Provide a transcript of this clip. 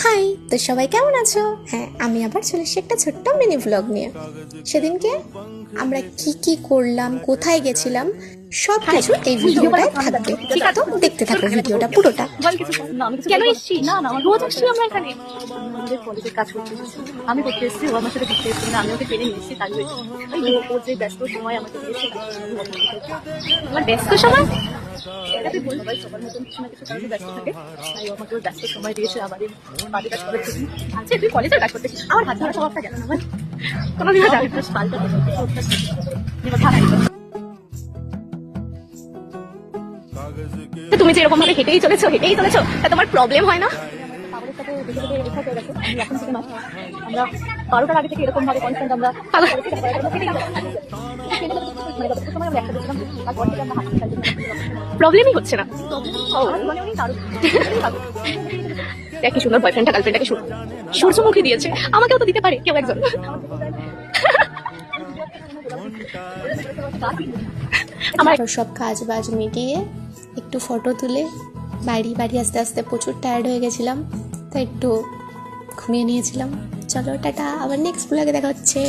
High, তো সবাই কেমন আছো? হ্যাঁ, আমি আবার চলে এসেছি একটা ছোট্ট মিনি ব্লগ নিয়ে। সেদিনকে আমরা কি কি করলাম, কোথায় গেছিলাম, সব কিছু এই ভিডিওটায় থাকবে। ঠিক আছে, তো দেখতে থাকো ভিডিওটা পুরোটা। কেন এসছি? না না, আমার রোজ আসছি আমরা এখানে। আমাদের কলেজের কাজ করতে এসেছি, আমি করতে এসেছি, ও আমার সাথে ঘুরতে এসেছি, মানে আমি ওকে টেনে নিয়ে এসেছি, তাই হয়েছে। ওর যে ব্যস্ত সময় আমাকে দিয়েছে, আমার ব্যস্ত সময় এটাতে বলবো ভাই, সবার মতন কিছু না কিছু কারণে ব্যস্ত থাকে, তাই ও আমাকে ওর ব্যস্ত সময় দিয়েছে। আমাদের বাড়ির কাজ করার জন্য আচ্ছা, তুই কলেজের কাজ করতে আমার হাত ধরা স্বভাবটা গেল না আমার কোনোদিনও যাবে পাল্টা তুমি যে এরকম ভাবে হেঁটেই চলেছো তা তোমার প্রবলেম হয় না? আমরা 12টার আগে থেকে এরকম ভাবে কনস্ট্যান্ট আমরা প্রবলেমই হচ্ছে না। কি সুন্দর বয়ফ্রেন্ডটা গার্লফ্রেন্ডটাকে সূর্যমুখী দিয়েছে, আমাকেও তো দিতে পারে কেউ একজন। আমার সব কাজ বাজ মিটিয়ে একটু ফটো তুলে বাড়ি আস্তে আস্তে প্রচুর টায়ার্ড হয়ে গেছিলাম, তাই একটু ঘুমিয়ে নিয়েছিলাম। চলো টাটা, আবার নেক্সট ব্লগে দেখা হচ্ছে।